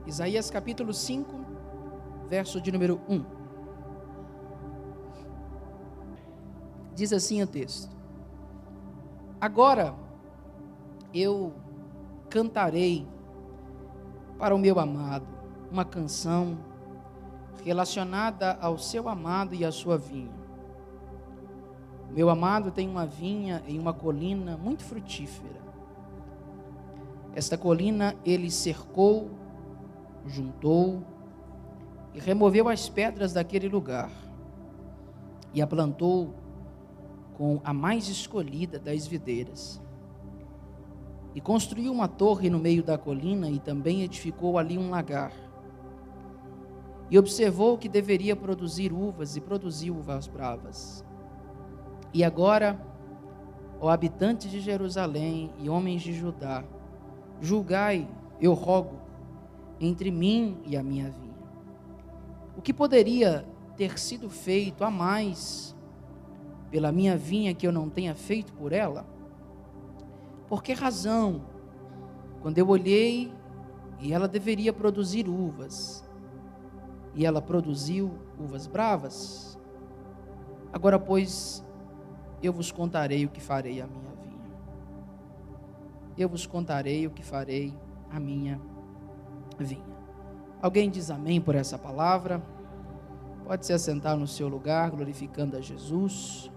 Isaías capítulo 5, verso de número 1. Diz assim o texto: Agora eu cantarei para o meu amado uma canção relacionada ao seu amado e à sua vinha. Meu amado tem uma vinha em uma colina muito frutífera. Esta colina ele cercou, juntou e removeu as pedras daquele lugar e a plantou com a mais escolhida das videiras. E construiu uma torre no meio da colina e também edificou ali um lagar. E observou que deveria produzir uvas e produziu uvas bravas. E agora, ó habitantes de Jerusalém e homens de Judá, julgai, eu rogo, entre mim e a minha vinha. O que poderia ter sido feito a mais pela minha vinha que eu não tenha feito por ela? Por que razão, quando eu olhei e ela deveria produzir uvas, e ela produziu uvas bravas? Agora, pois, eu vos contarei o que farei à minha vinha. Eu vos contarei o que farei à minha vinha. Alguém diz amém por essa palavra? Pode se assentar no seu lugar, glorificando a Jesus.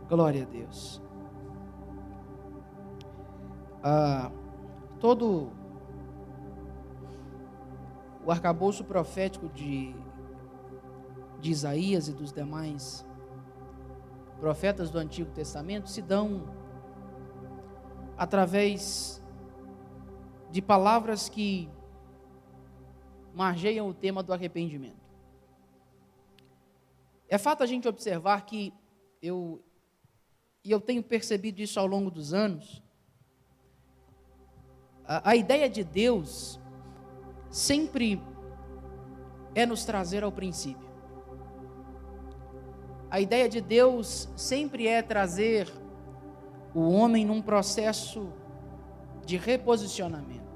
Glória a Deus. Todo o arcabouço profético de Isaías e dos demais profetas do Antigo Testamento se dão através de palavras que margeiam o tema do arrependimento. É fato a gente observar que eu tenho percebido isso ao longo dos anos. A ideia de Deus sempre é nos trazer ao princípio. A ideia de Deus sempre é trazer o homem num processo de reposicionamento.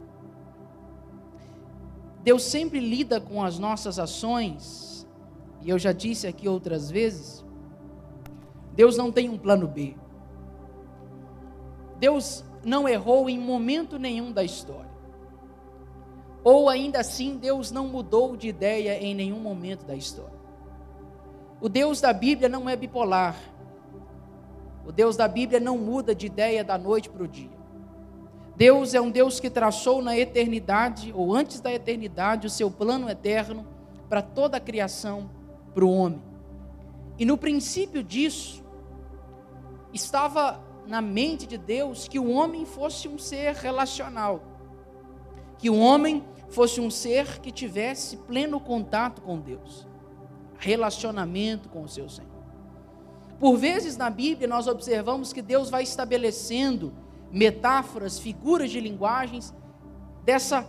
Deus sempre lida com as nossas ações, e eu já disse aqui outras vezes, Deus não tem um plano B. Deus não errou em momento nenhum da história. Ou ainda assim, Deus não mudou de ideia em nenhum momento da história. O Deus da Bíblia não é bipolar. O Deus da Bíblia não muda de ideia da noite para o dia. Deus é um Deus que traçou na eternidade, ou antes da eternidade, o seu plano eterno para toda a criação, para o homem. E no princípio disso, estava na mente de Deus que o homem fosse um ser relacional, que o homem fosse um ser que tivesse pleno contato com Deus, relacionamento com o seu Senhor. Por vezes na Bíblia nós observamos que Deus vai estabelecendo metáforas, figuras de linguagens dessa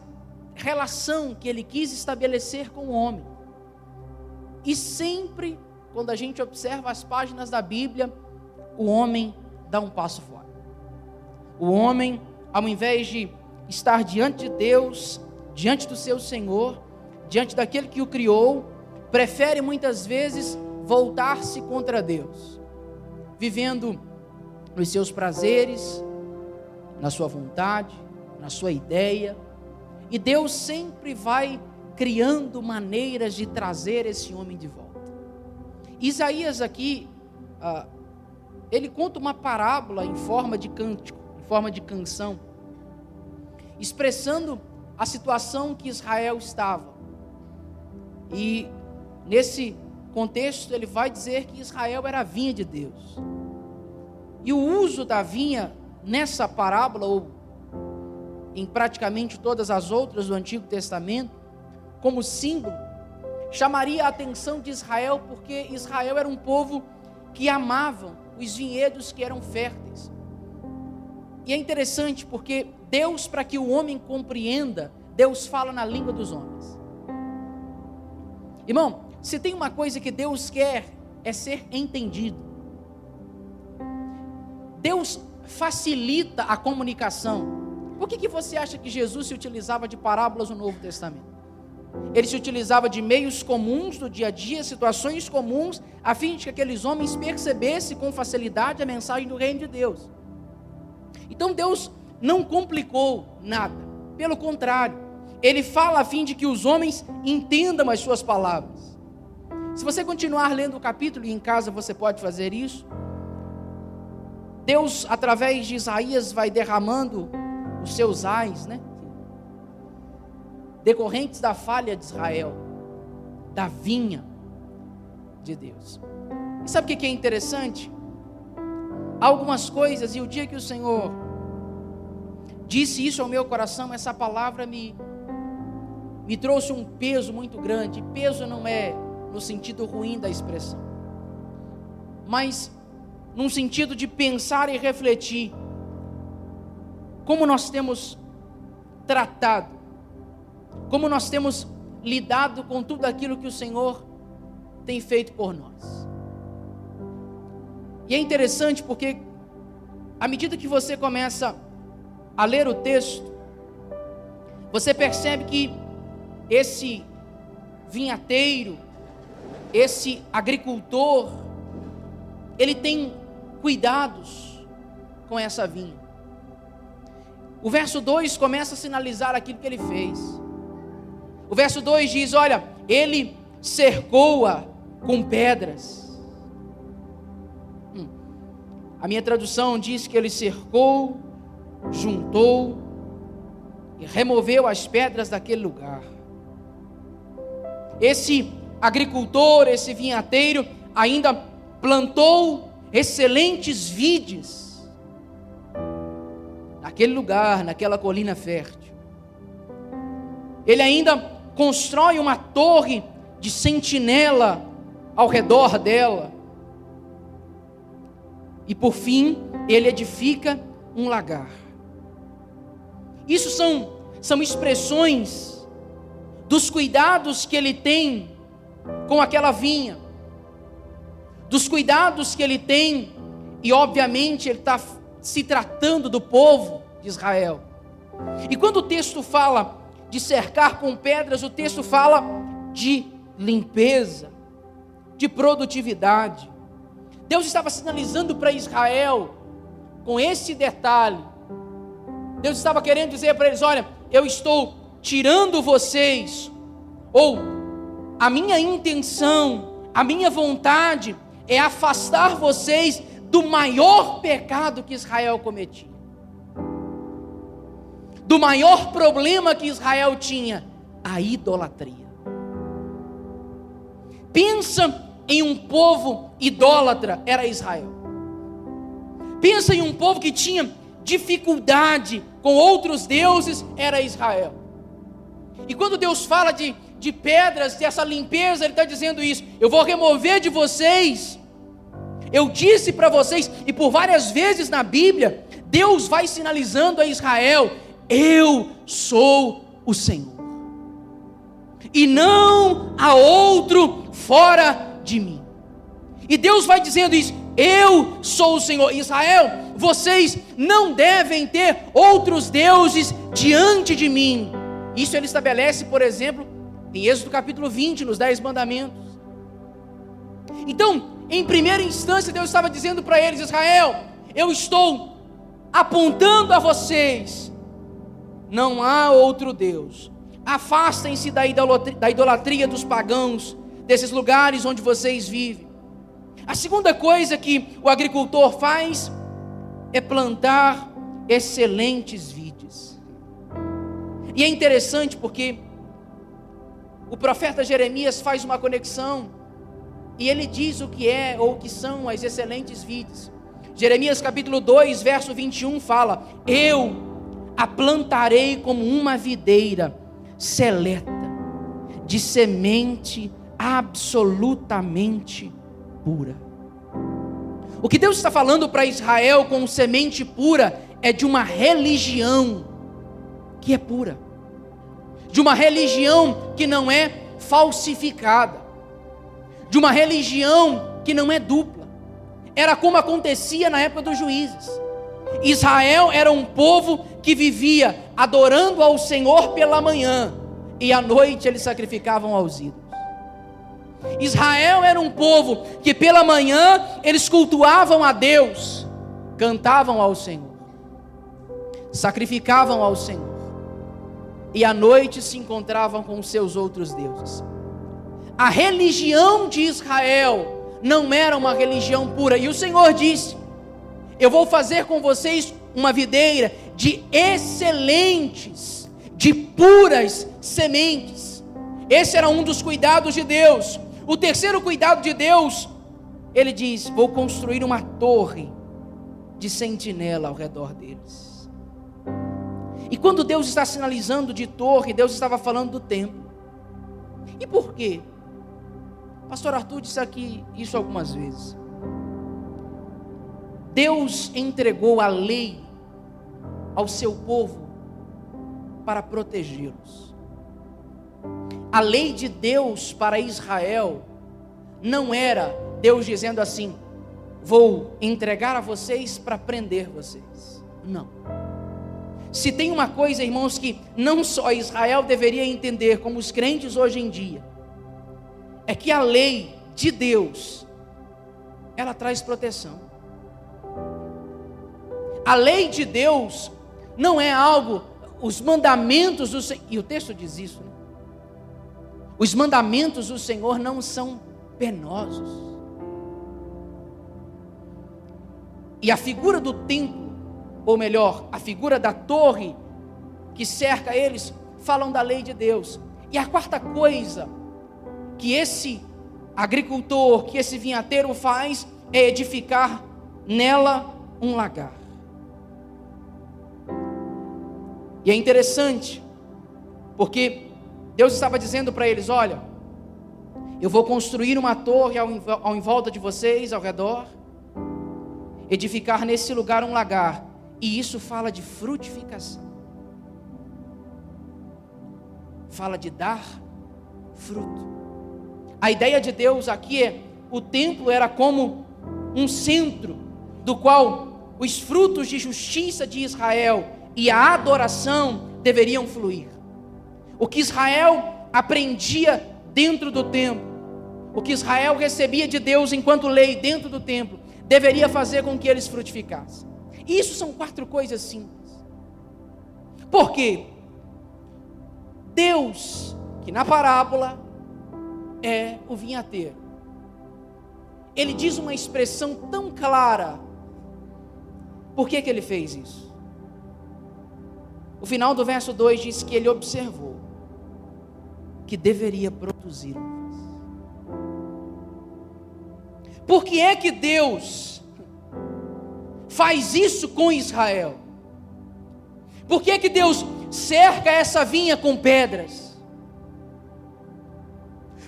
relação que Ele quis estabelecer com o homem. E sempre, quando a gente observa as páginas da Bíblia, o homem dá um passo fora. O homem, ao invés de estar diante de Deus, diante do seu Senhor, diante daquele que o criou, prefere muitas vezes voltar-se contra Deus, vivendo nos seus prazeres, na sua vontade, na sua ideia. E Deus sempre vai criando maneiras de trazer esse homem de volta. Isaías aqui, ele conta uma parábola em forma de cântico, em forma de canção, expressando a situação que Israel estava. E nesse contexto ele vai dizer que Israel era a vinha de Deus. E o uso da vinha nessa parábola, ou em praticamente todas as outras do Antigo Testamento, como símbolo, chamaria a atenção de Israel, porque Israel era um povo que amava os vinhedos que eram férteis. E é interessante porque Deus, para que o homem compreenda, Deus fala na língua dos homens. Irmão, se tem uma coisa que Deus quer, é ser entendido. Deus facilita a comunicação. Por que você acha que Jesus se utilizava de parábolas no Novo Testamento? Ele se utilizava de meios comuns do dia a dia, situações comuns, a fim de que aqueles homens percebessem com facilidade a mensagem do reino de Deus. Então Deus não complicou nada, pelo contrário, Ele fala a fim de que os homens entendam as suas palavras. Se você continuar lendo o capítulo, e em casa você pode fazer isso, Deus, através de Isaías, vai derramando os seus ais, decorrentes da falha de Israel, da vinha de Deus. E sabe o que é interessante? Há algumas coisas, e o dia que o Senhor disse isso ao meu coração, essa palavra me trouxe um peso muito grande. Peso não é no sentido ruim da expressão, mas num sentido de pensar e refletir como nós temos tratado, como nós temos lidado com tudo aquilo que o Senhor tem feito por nós. E é interessante porque, à medida que você começa a ler o texto, você percebe que esse vinhateiro, esse agricultor, ele tem cuidados com essa vinha. O verso 2 começa a sinalizar aquilo que ele fez. O verso 2 diz, olha, ele cercou-a com pedras. A minha tradução diz que ele cercou, juntou e removeu as pedras daquele lugar. Esse agricultor, esse vinhateiro, ainda plantou excelentes vides naquele lugar, naquela colina fértil. Ele ainda constrói uma torre de sentinela ao redor dela. E por fim, ele edifica um lagar. Isso são expressões dos cuidados que ele tem com aquela vinha, dos cuidados que ele tem, e obviamente ele está se tratando do povo de Israel. E quando o texto fala de cercar com pedras, o texto fala de limpeza, de produtividade. Deus estava sinalizando para Israel, com esse detalhe, Deus estava querendo dizer para eles, olha, eu estou tirando vocês, ou a minha intenção, a minha vontade é afastar vocês do maior pecado que Israel cometia, do maior problema que Israel tinha, a idolatria. Pensa em um povo idólatra, era Israel. Pensa em um povo que tinha dificuldade com outros deuses, era Israel. E quando Deus fala de pedras, dessa limpeza, Ele está dizendo isso, eu vou remover de vocês. Eu disse para vocês, e por várias vezes na Bíblia, Deus vai sinalizando a Israel, eu sou o Senhor, e não há outro fora de mim. E Deus vai dizendo isso, eu sou o Senhor. Israel, vocês não devem ter outros deuses diante de mim. Isso Ele estabelece, por exemplo, em Êxodo capítulo 20, nos 10 mandamentos. Então, em primeira instância, Deus estava dizendo para eles, Israel, eu estou apontando a vocês, não há outro Deus. Afastem-se da idolatria dos pagãos, desses lugares onde vocês vivem. A segunda coisa que o agricultor faz é plantar excelentes vides. E é interessante porque o profeta Jeremias faz uma conexão e ele diz o que é ou o que são as excelentes vides. Jeremias capítulo 2, verso 21 fala, eu a plantarei como uma videira seleta, de semente absolutamente pura. O que Deus está falando para Israel com semente pura é de uma religião que é pura, de uma religião que não é falsificada, de uma religião que não é dupla. Era como acontecia na época dos juízes. Israel era um povo que vivia adorando ao Senhor pela manhã, e à noite eles sacrificavam aos ídolos. Israel era um povo que pela manhã eles cultuavam a Deus, cantavam ao Senhor, sacrificavam ao Senhor, e à noite se encontravam com os seus outros deuses. A religião de Israel não era uma religião pura, e o Senhor disse: eu vou fazer com vocês uma videira de excelentes, de puras sementes. Esse era um dos cuidados de Deus. O terceiro cuidado de Deus, ele diz: vou construir uma torre de sentinela ao redor deles. E quando Deus está sinalizando de torre, Deus estava falando do templo. E por quê? Pastor Arthur disse aqui isso algumas vezes. Deus entregou a lei ao seu povo para protegê-los. A lei de Deus para Israel não era Deus dizendo assim: vou entregar a vocês para prender vocês. Não. Se tem uma coisa, irmãos, que não só Israel deveria entender, como os crentes hoje em dia, é que a lei de Deus, ela traz proteção. A lei de Deus não é algo, os mandamentos do Senhor, e o texto diz isso, né? Os mandamentos do Senhor não são penosos. E a figura do templo, ou melhor, a figura da torre que cerca eles, falam da lei de Deus. E a quarta coisa que esse agricultor, que esse vinhateiro faz, é edificar nela um lagar. E é interessante, porque Deus estava dizendo para eles: olha, eu vou construir uma torre em volta de vocês, ao redor, edificar nesse lugar um lagar, e isso fala de frutificação, fala de dar fruto. A ideia de Deus aqui é, o templo era como um centro, do qual os frutos de justiça de Israel e a adoração deveriam fluir. O que Israel aprendia dentro do templo, o que Israel recebia de Deus enquanto lei dentro do templo, deveria fazer com que eles frutificassem. Isso são 4 coisas simples. Por quê? Deus, que na parábola é o vinhateiro, ele diz uma expressão tão clara. Por que ele fez isso? O final do verso 2 diz que ele observou que deveria produzir uvas. Por que é que Deus faz isso com Israel? Por que é que Deus cerca essa vinha com pedras?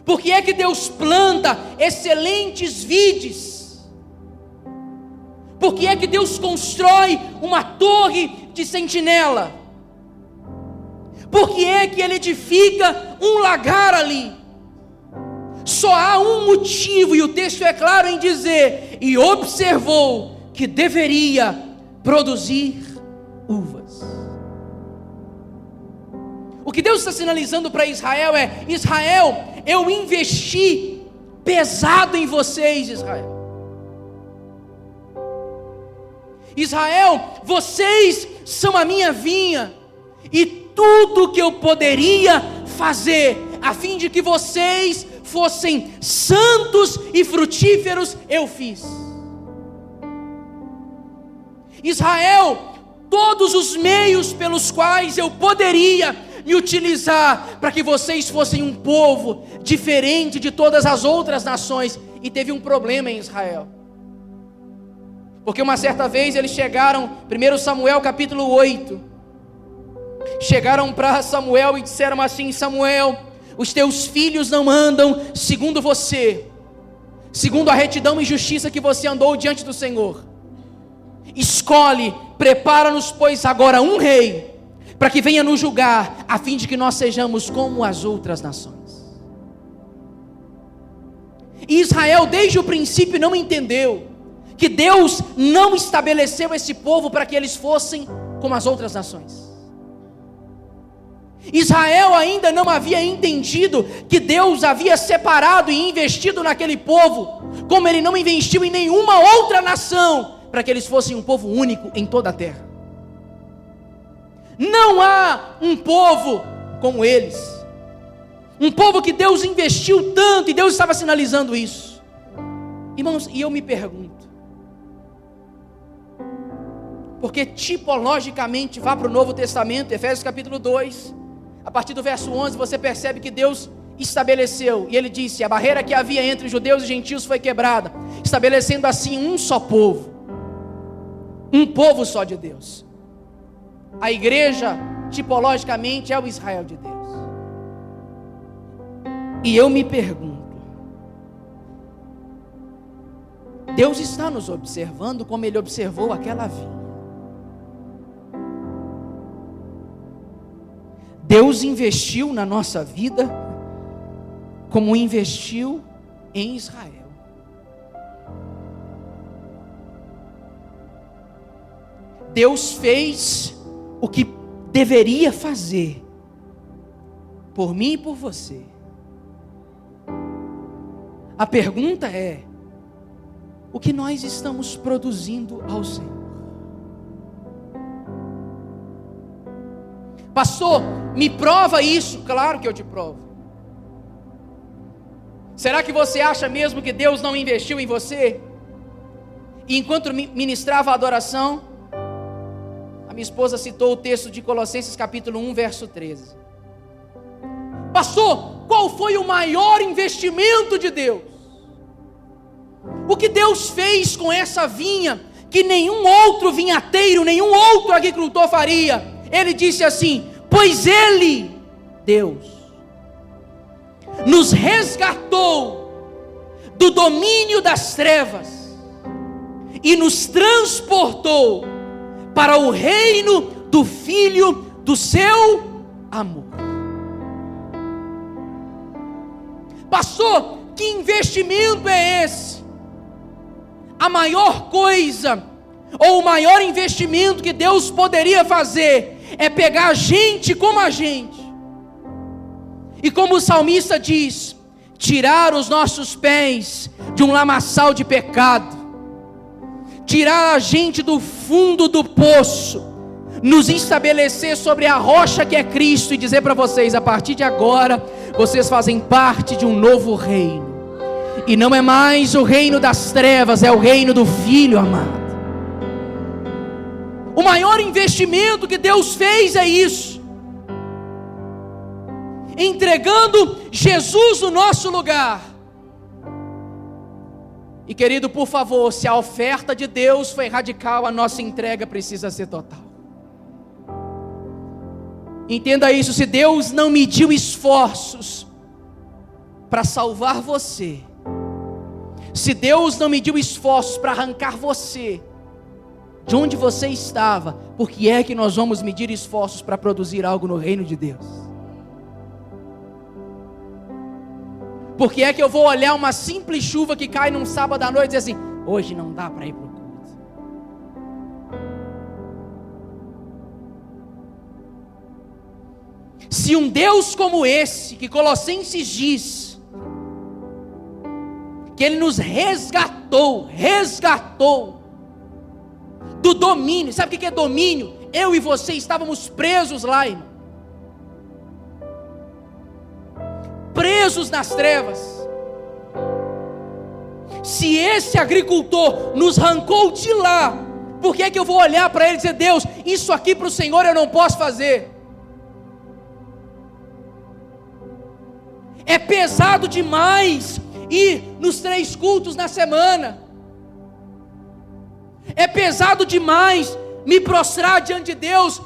Por que é que Deus planta excelentes vides? Por que é que Deus constrói uma torre de sentinela? Por que é que Ele edifica um lagar ali? Só há um motivo, e o texto é claro em dizer: e observou que deveria produzir uvas. O que Deus está sinalizando para Israel é: Israel, eu investi pesado em vocês, Israel. Israel, vocês são a minha vinha, e tudo que eu poderia fazer, a fim de que vocês fossem santos e frutíferos, eu fiz. Israel, todos os meios pelos quais eu poderia me utilizar para que vocês fossem um povo diferente de todas as outras nações. E teve um problema em Israel, porque uma certa vez eles chegaram, 1 Samuel capítulo 8, chegaram para Samuel e disseram assim: Samuel, os teus filhos não andam segundo você, segundo a retidão e justiça que você andou diante do Senhor. Escolhe, prepara-nos pois agora um rei, para que venha nos julgar, a fim de que nós sejamos como as outras nações. E Israel desde o princípio não entendeu que Deus não estabeleceu esse povo para que eles fossem como as outras nações. Israel ainda não havia entendido que Deus havia separado e investido naquele povo, como Ele não investiu em nenhuma outra nação, para que eles fossem um povo único em toda a terra. Não há um povo como eles, um povo que Deus investiu tanto, e Deus estava sinalizando isso. Irmãos, e eu me pergunto, porque tipologicamente, vá para o Novo Testamento, Efésios capítulo 2, a partir do verso 11, você percebe que Deus estabeleceu, e Ele disse, a barreira que havia entre judeus e gentios foi quebrada, estabelecendo assim um só povo, um povo só de Deus. A igreja, tipologicamente, é o Israel de Deus. E eu me pergunto, Deus está nos observando como Ele observou aquela vinha. Deus investiu na nossa vida como investiu em Israel. Deus fez o que deveria fazer por mim e por você. A pergunta é: o que nós estamos produzindo ao Senhor? Pastor, me prova isso. Claro que eu te provo. Será que você acha mesmo que Deus não investiu em você? E enquanto ministrava a adoração, a minha esposa citou o texto de Colossenses capítulo 1, verso 13. Pastor, qual foi o maior investimento de Deus? O que Deus fez com essa vinha, que nenhum outro vinhateiro, nenhum outro agricultor faria? Ele disse assim: pois Ele, Deus, nos resgatou do domínio das trevas e nos transportou para o reino do Filho do seu amor. Pastor, que investimento é esse? A maior coisa, ou o maior investimento que Deus poderia fazer, é pegar gente como a gente, e como o salmista diz, tirar os nossos pés de um lamaçal de pecado, tirar a gente do fundo do poço, nos estabelecer sobre a rocha que é Cristo, e dizer para vocês: a partir de agora, vocês fazem parte de um novo reino, e não é mais o reino das trevas, é o reino do Filho amado. O maior investimento que Deus fez é isso, entregando Jesus no nosso lugar. E querido, por favor, se a oferta de Deus foi radical, a nossa entrega precisa ser total. Entenda isso: se Deus não mediu esforços para salvar você, se Deus não mediu esforços para arrancar você de onde você estava, por que é que nós vamos medir esforços para produzir algo no reino de Deus? Por que é que eu vou olhar uma simples chuva que cai num sábado à noite e dizer assim: hoje não dá para ir para o culto? Se um Deus como esse, que Colossenses diz, que Ele nos resgatou do domínio. Sabe o que é domínio? Eu e você estávamos presos lá, irmão, presos nas trevas. Se esse agricultor nos arrancou de lá, por que é que eu vou olhar para ele e dizer: Deus, isso aqui para o Senhor eu não posso fazer? É pesado demais ir nos 3 cultos na semana. É pesado demais me prostrar diante de Deus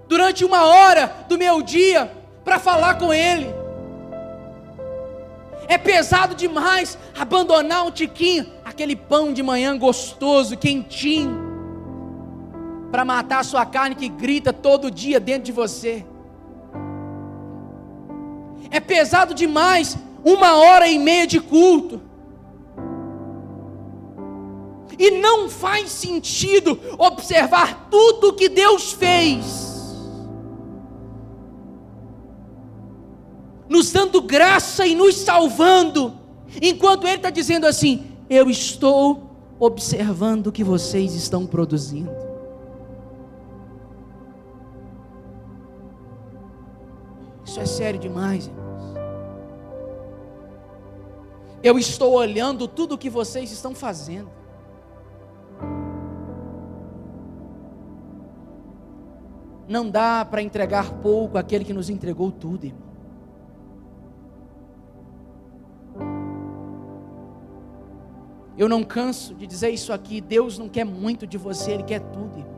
durante 1 hora do meu dia para falar com Ele. É pesado demais abandonar um tiquinho, aquele pão de manhã gostoso, quentinho, para matar a sua carne que grita todo dia dentro de você. É pesado demais 1h30 de culto, E não faz sentido observar tudo que Deus fez, nos dando graça e nos salvando, enquanto Ele está dizendo assim: eu estou observando o que vocês estão produzindo. Isso é sério demais, irmãos. Eu estou olhando tudo o que vocês estão fazendo. Não dá para entregar pouco àquele que nos entregou tudo, irmão. Eu não canso de dizer isso aqui: Deus não quer muito de você, Ele quer tudo, irmão.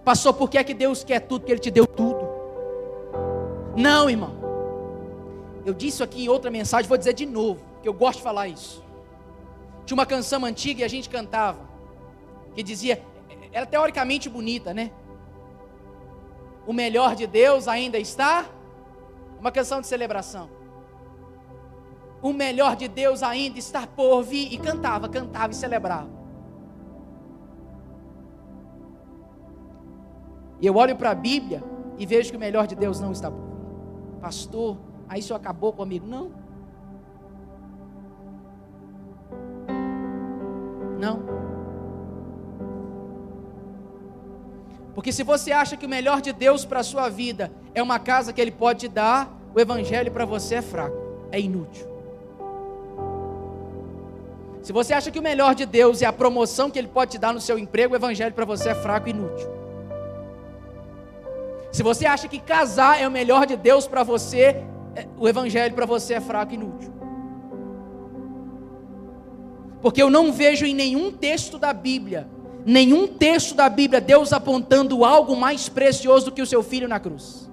Pastor, por que é que Deus quer tudo? Porque Ele te deu tudo. Não, irmão. Eu disse aqui em outra mensagem, vou dizer de novo, que eu gosto de falar isso. Tinha uma canção antiga e a gente cantava, que dizia, era teoricamente bonita, né? O melhor de Deus ainda está, uma canção de celebração. O melhor de Deus ainda está por vir, e cantava e celebrava. E eu olho para a Bíblia e vejo que o melhor de Deus não está por vir. Pastor, aí isso acabou comigo. Não. Não. Porque se você acha que o melhor de Deus para a sua vida é uma casa que Ele pode te dar, o Evangelho para você é fraco, é inútil. Se você acha que o melhor de Deus é a promoção que Ele pode te dar no seu emprego, o Evangelho para você é fraco e inútil. Se você acha que casar é o melhor de Deus para você, o Evangelho para você é fraco e inútil. Porque eu não vejo em nenhum texto da Bíblia, Deus apontando algo mais precioso do que o seu filho na cruz.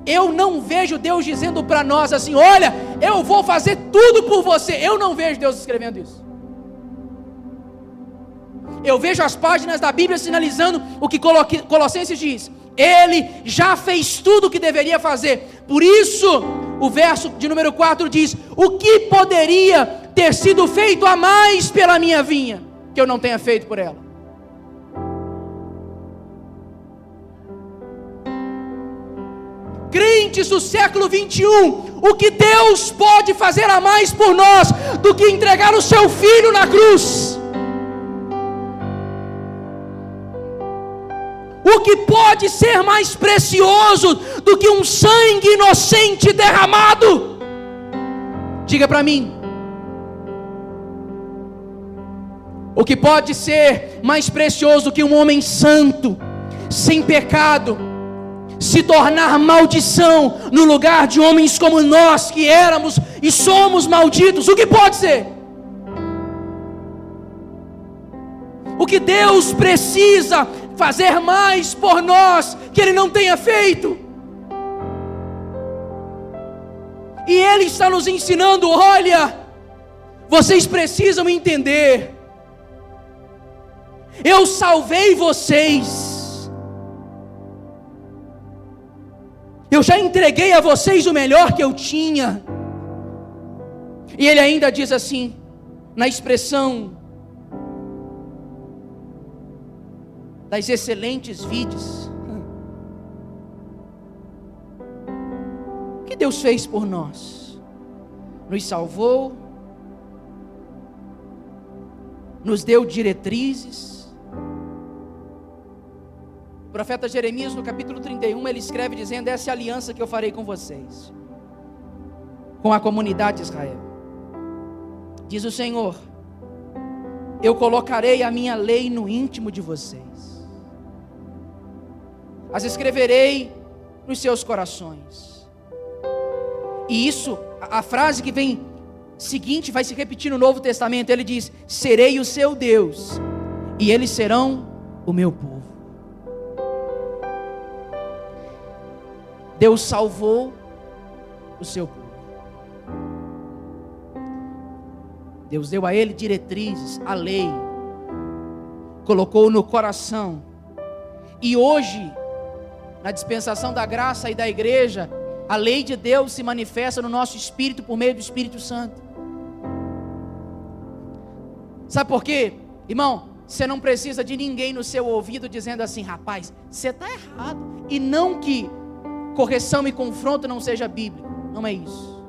Eu não vejo Deus dizendo para nós assim: olha, eu vou fazer tudo por você. Eu não vejo Deus escrevendo isso. Eu vejo as páginas da Bíblia sinalizando o que Colossenses diz: Ele já fez tudo o que deveria fazer. Por isso, o verso de número 4 diz: o que poderia ter sido feito a mais pela minha vinha, que eu não tenha feito por ela? Crentes do século 21, o que Deus pode fazer a mais por nós do que entregar o seu filho na cruz? O que pode ser mais precioso do que um sangue inocente derramado? Diga para mim. O que pode ser mais precioso do que um homem santo, sem pecado, se tornar maldição no lugar de homens como nós, que éramos e somos malditos? O que pode ser? O que Deus precisa fazer mais por nós que Ele não tenha feito? E Ele está nos ensinando: olha, vocês precisam entender, eu salvei vocês, eu já entreguei a vocês o melhor que eu tinha. E Ele ainda diz assim, na expressão das excelentes vides: o que Deus fez por nós? Nos salvou, nos deu diretrizes. O profeta Jeremias, no capítulo 31, ele escreve dizendo: essa é a aliança que eu farei com vocês, com a comunidade de Israel. Diz o Senhor: eu colocarei a minha lei no íntimo de vocês, as escreverei nos seus corações. E isso, a frase que vem seguinte, vai se repetir no Novo Testamento. Ele diz: serei o seu Deus, e eles serão o meu povo. Deus salvou o seu povo. Deus deu a ele diretrizes, a lei, colocou no coração. E hoje, na dispensação da graça e da igreja, A lei de Deus se manifesta no nosso espírito por meio do Espírito Santo. Sabe por quê? Irmão, você não precisa de ninguém no seu ouvido dizendo assim: rapaz, você está errado. E não que correção e confronto não seja bíblico. Não é isso.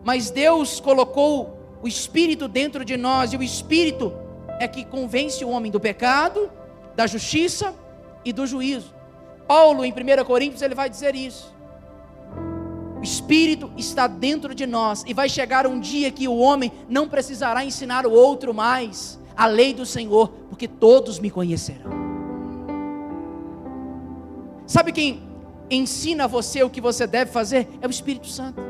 Mas Deus colocou o Espírito dentro de nós. E o Espírito é que convence o homem do pecado, da justiça e do juízo. Paulo, em 1 Coríntios, ele vai dizer isso. O Espírito está dentro de nós, e vai chegar um dia que o homem não precisará ensinar o outro mais a lei do Senhor, porque todos me conhecerão. Sabe quem ensina você o que você deve fazer? É o Espírito Santo.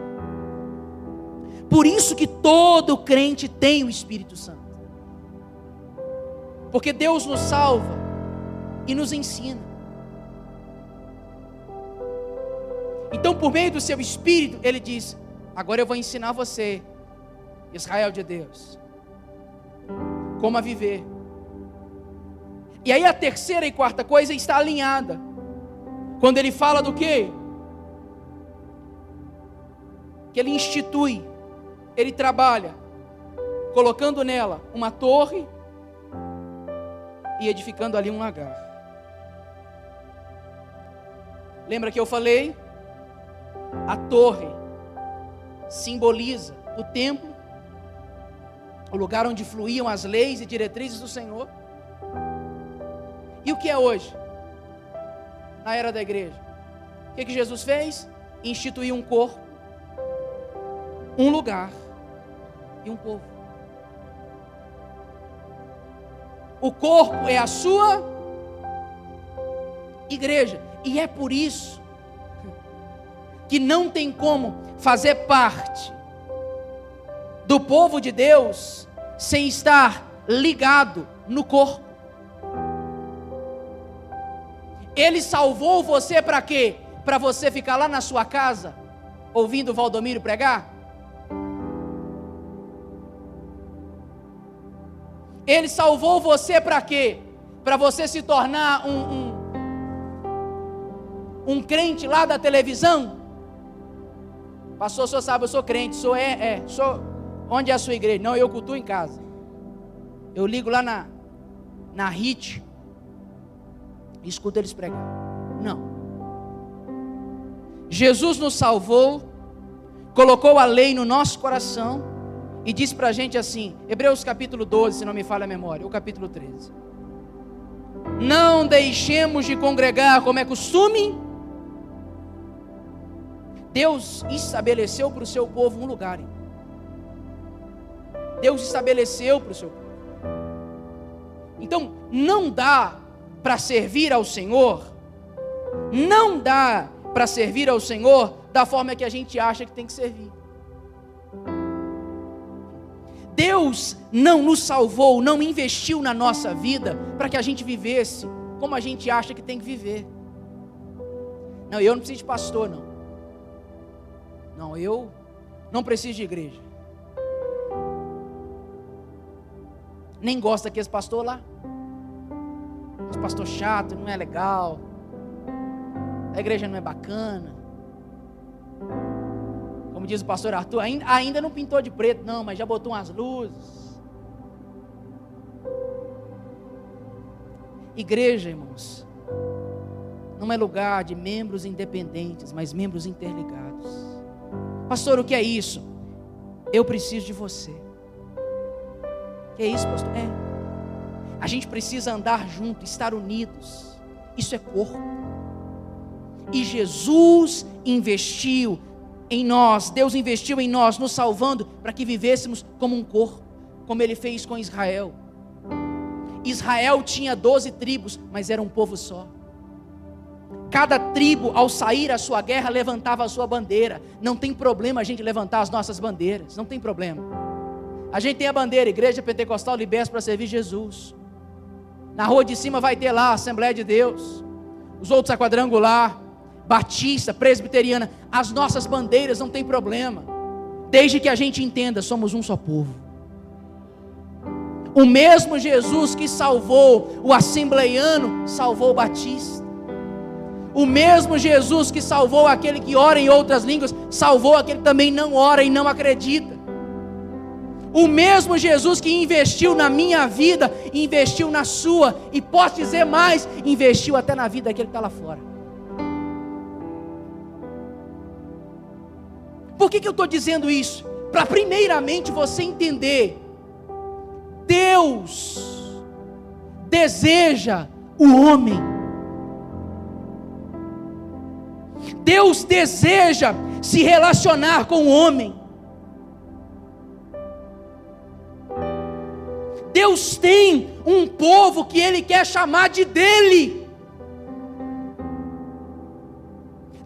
Por isso que todo crente tem o Espírito Santo, porque Deus nos salva e nos ensina. Então, por meio do seu Espírito, Ele diz: agora eu vou ensinar você, Israel de Deus, como a viver. E aí a terceira e quarta coisa está alinhada. Quando Ele fala do quê? Que Ele institui, Ele trabalha, colocando nela uma torre e edificando ali um lagar. Lembra que eu falei? A torre simboliza o templo, o lugar onde fluíam as leis e diretrizes do Senhor. E o que é hoje? Na era da igreja, o que Jesus fez? Instituiu um corpo, um lugar e um povo. O corpo é a sua igreja, e é por isso que não tem como fazer parte do povo de Deus sem estar ligado no corpo. Ele salvou você para quê? Para você ficar lá na sua casa ouvindo o Valdomiro pregar? Ele salvou você para quê? Para você se tornar um crente lá da televisão? Pastor, o senhor sabe, eu sou crente, sou onde é a sua igreja? Não, eu cultuo em casa. Eu ligo lá na HIT e escuto eles pregar. Não. Jesus nos salvou, colocou a lei no nosso coração e disse para a gente assim, Hebreus capítulo 12, se não me falha a memória, ou capítulo 13. Não deixemos de congregar como é costume. Deus estabeleceu para o seu povo um lugar. Deus estabeleceu para o seu povo. Então, não dá para servir ao Senhor, não dá para servir ao Senhor da forma que a gente acha que tem que servir. Deus não nos salvou, não investiu na nossa vida para que a gente vivesse como a gente acha que tem que viver. Não, eu não preciso de pastor, não. Não, eu não preciso de igreja. Nem gosto daqueles pastor lá. Esse pastor chato, não é legal. A igreja não é bacana. Como diz o pastor Arthur, ainda não pintou de preto, não, mas já botou umas luzes. Igreja, irmãos, não é lugar de membros independentes, mas membros interligados. Pastor, o que é isso? Eu preciso de você. O que é isso, pastor? A gente precisa andar junto, estar unidos. Isso é corpo. E Jesus investiu em nós, Deus investiu em nós, nos salvando para que vivêssemos como um corpo, como Ele fez com Israel. Israel tinha 12 tribos, mas era um povo só. Cada tribo, ao sair à sua guerra, levantava a sua bandeira. Não tem problema a gente levantar as nossas bandeiras, não tem problema. A gente tem a bandeira, Igreja Pentecostal liberta para servir Jesus. Na rua de cima vai ter lá a Assembleia de Deus, os outros a Quadrangular, Batista, Presbiteriana. As nossas bandeiras não tem problema, desde que a gente entenda, somos um só povo. O mesmo Jesus que salvou o assembleiano, salvou o batista. O mesmo Jesus que salvou aquele que ora em outras línguas, salvou aquele que também não ora e não acredita. O mesmo Jesus que investiu na minha vida, investiu na sua, e posso dizer mais, investiu até na vida daquele que está lá fora. Por que eu estou dizendo isso? Para primeiramente você entender, Deus deseja o homem. Deus deseja se relacionar com o homem. Deus tem um povo que Ele quer chamar de dele.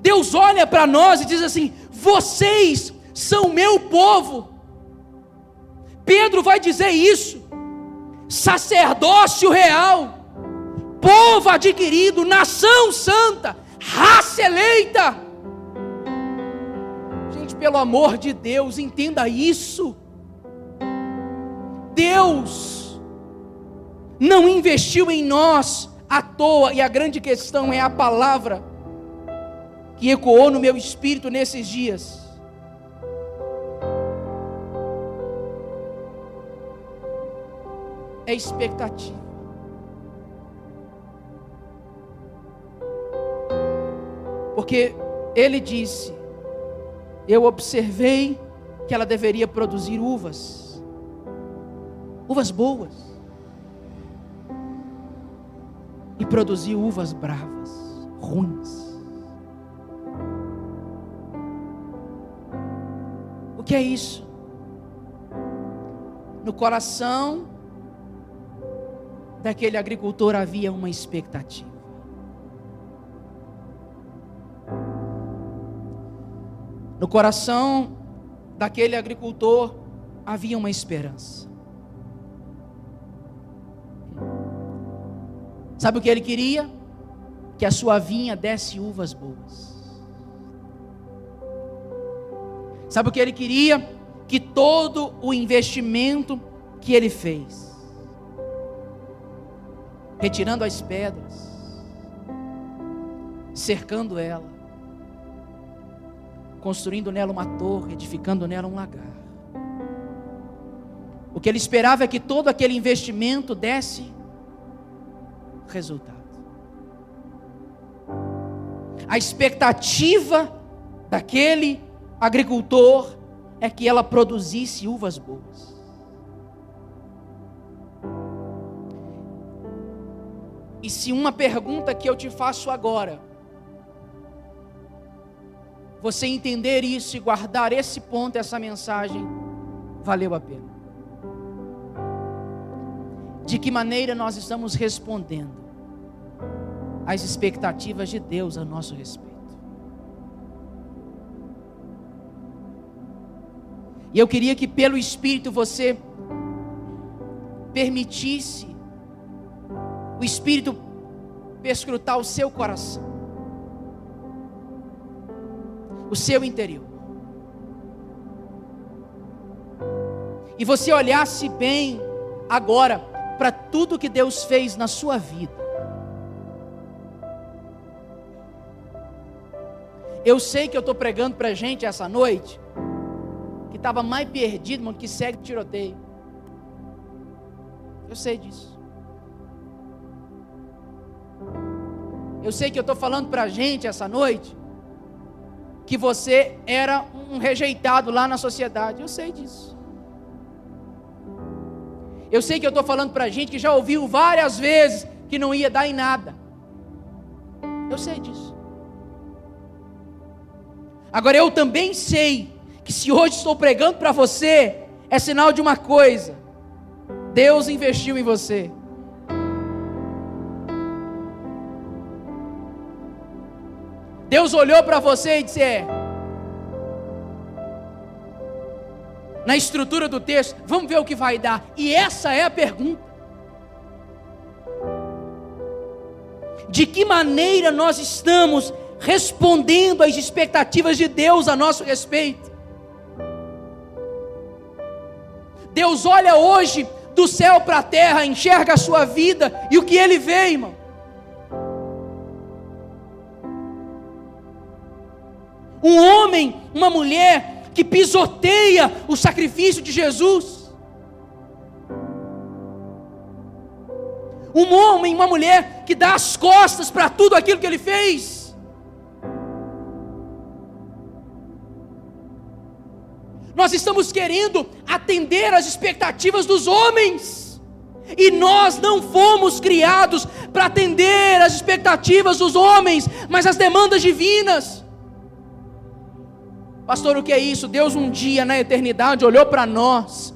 Deus olha para nós e diz assim: vocês são meu povo. Pedro vai dizer isso: sacerdócio real, povo adquirido, nação santa, raça eleita. Gente, pelo amor de Deus, entenda isso. Deus não investiu em nós à toa, e a grande questão é a palavra que ecoou no meu espírito nesses dias. É expectativa. Porque ele disse: eu observei que ela deveria produzir uvas boas, e produziu uvas bravas, ruins. O que é isso? No coração daquele agricultor havia uma expectativa. No coração daquele agricultor havia uma esperança. Sabe o que ele queria? Que a sua vinha desse uvas boas. Sabe o que ele queria? Que todo o investimento que ele fez, retirando as pedras, cercando ela, construindo nela uma torre, edificando nela um lagar, o que ele esperava é que todo aquele investimento desse resultado. A expectativa daquele agricultor é que ela produzisse uvas boas. E se uma pergunta que eu te faço agora, você entender isso e guardar esse ponto, essa mensagem, valeu a pena. De que maneira nós estamos respondendo às expectativas de Deus a nosso respeito? E eu queria que pelo Espírito você permitisse o Espírito perscrutar o seu coração, o seu interior, e você olhasse bem agora para tudo que Deus fez na sua vida. Eu sei que eu estou pregando para gente essa noite que estava mais perdido, mano, que segue tiroteio. Eu sei disso. Eu sei que eu estou falando para gente essa noite que você era um rejeitado lá na sociedade. Eu sei disso. Eu sei que eu estou falando para gente que já ouviu várias vezes que não ia dar em nada. Eu sei disso. Agora eu também sei que se hoje estou pregando para você, é sinal de uma coisa: Deus investiu em você. Deus olhou para você e disse: na estrutura do texto, vamos ver o que vai dar. E essa é a pergunta: de que maneira nós estamos respondendo às expectativas de Deus a nosso respeito? Deus olha hoje do céu para a terra, enxerga a sua vida, e o que Ele vê, irmão? Um homem, uma mulher que pisoteia o sacrifício de Jesus. Um homem, uma mulher que dá as costas para tudo aquilo que ele fez. Nós estamos querendo atender às expectativas dos homens, e nós não fomos criados para atender às expectativas dos homens, mas às demandas divinas. Pastor, o que é isso? Deus um dia na eternidade olhou para nós,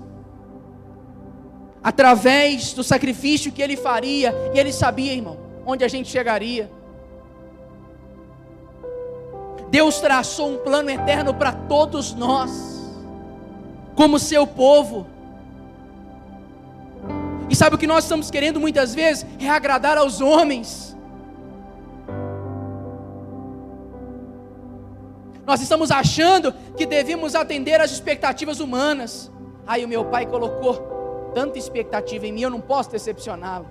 através do sacrifício que Ele faria, e Ele sabia, irmão, onde a gente chegaria. Deus traçou um plano eterno para todos nós, como seu povo. E sabe o que nós estamos querendo muitas vezes? É agradar aos homens. Nós estamos achando que devemos atender às expectativas humanas. Aí o meu pai colocou tanta expectativa em mim, eu não posso decepcioná-lo.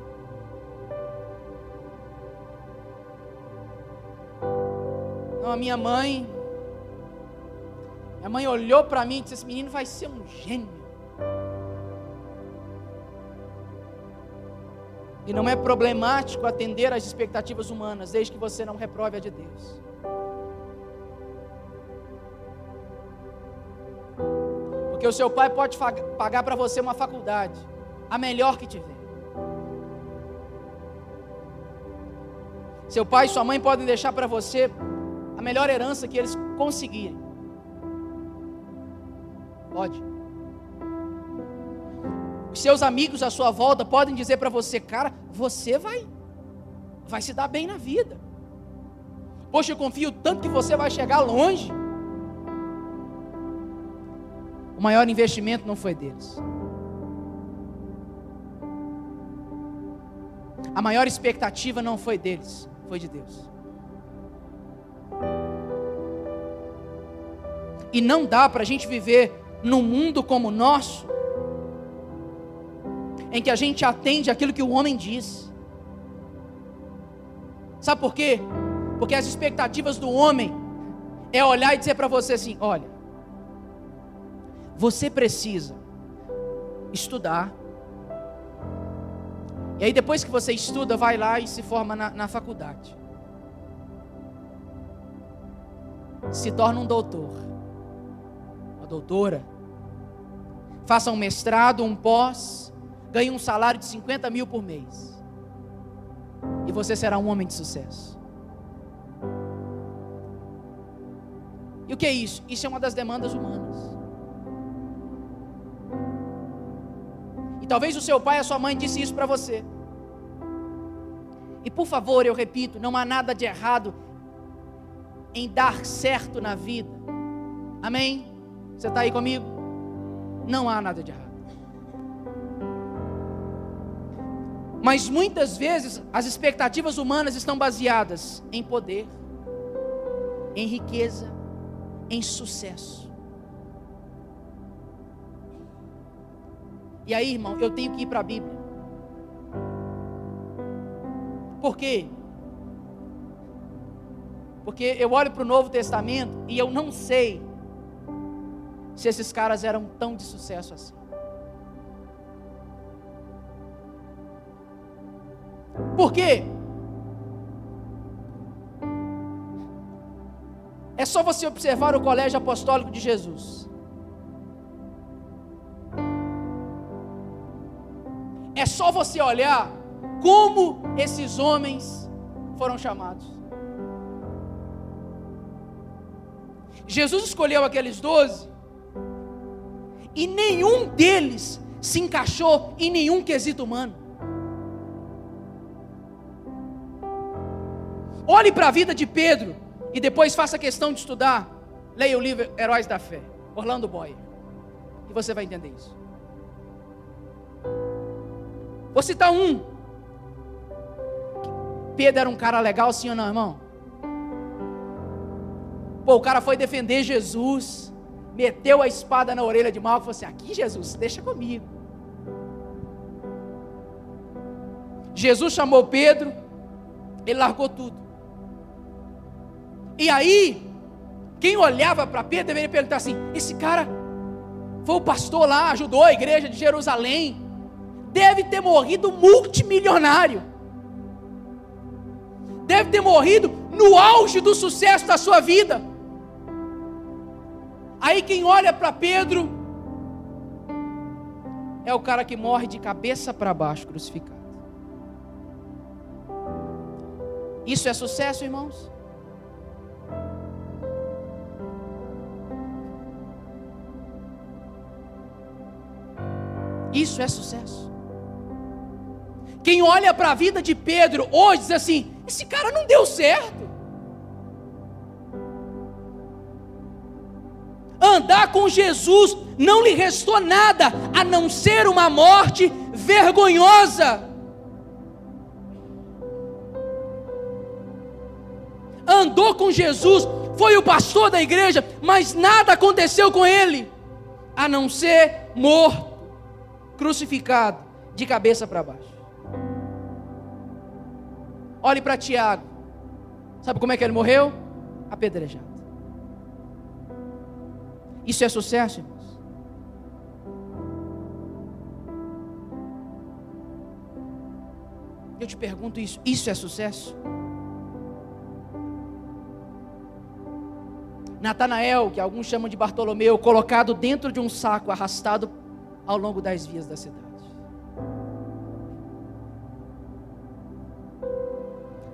Não, a minha mãe olhou para mim e disse: esse menino vai ser um gênio. E não é problemático atender às expectativas humanas, desde que você não reprove a de Deus. Porque o seu pai pode pagar para você uma faculdade, a melhor que tiver. Seu pai e sua mãe podem deixar para você a melhor herança que eles conseguirem. Pode. Os seus amigos à sua volta podem dizer para você: cara, você vai se dar bem na vida. Poxa, eu confio tanto que você vai chegar longe. O maior investimento não foi deles. A maior expectativa não foi deles, foi de Deus. E não dá para a gente viver num mundo como o nosso, em que a gente atende aquilo que o homem diz. Sabe por quê? Porque as expectativas do homem é olhar e dizer para você assim: olha, você precisa estudar, e aí depois que você estuda, vai lá e se forma na faculdade, se torna um doutor, uma doutora, faça um mestrado, um pós, ganhe um salário de 50 mil por mês, e você será um homem de sucesso. E o que é isso? Isso é uma das demandas humanas. E talvez o seu pai e a sua mãe disse isso para você. E por favor, eu repito, não há nada de errado em dar certo na vida. Amém? Você está aí comigo? Não há nada de errado. Mas muitas vezes as expectativas humanas estão baseadas em poder, em riqueza, em sucesso. E aí, irmão, eu tenho que ir para a Bíblia. Por quê? Porque eu olho para o Novo Testamento e eu não sei se esses caras eram tão de sucesso assim. Por quê? É só você observar o colégio apostólico de Jesus. É só você olhar como esses homens foram chamados. Jesus escolheu aqueles 12 e nenhum deles se encaixou em nenhum quesito humano. Olhe para a vida de Pedro e depois faça questão de estudar. Leia o livro Heróis da Fé, Orlando Boyer, e você vai entender isso. Vou citar um. Pedro era um cara legal, sim ou não, irmão? Pô, o cara foi defender Jesus, meteu a espada na orelha de Malco e falou assim: aqui, Jesus, deixa comigo. Jesus chamou Pedro, ele largou tudo. E aí, Quem olhava para Pedro deveria perguntar assim: esse cara foi o pastor lá, ajudou a igreja de Jerusalém, deve ter morrido multimilionário, deve ter morrido no auge do sucesso da sua vida. Aí quem olha para Pedro é o cara que morre de cabeça para baixo, crucificado. Isso é sucesso, irmãos? Isso é sucesso? Quem olha para a vida de Pedro hoje diz assim: esse cara não deu certo. Andar com Jesus não lhe restou nada a não ser uma morte vergonhosa. Andou com Jesus, foi o pastor da igreja, mas nada aconteceu com ele, a não ser morto, crucificado, de cabeça para baixo. Olhe para Tiago. Sabe como é que ele morreu? Apedrejado. Isso é sucesso, irmãos? Eu te pergunto isso: isso é sucesso? Natanael, que alguns chamam de Bartolomeu, colocado dentro de um saco, arrastado ao longo das vias da cidade.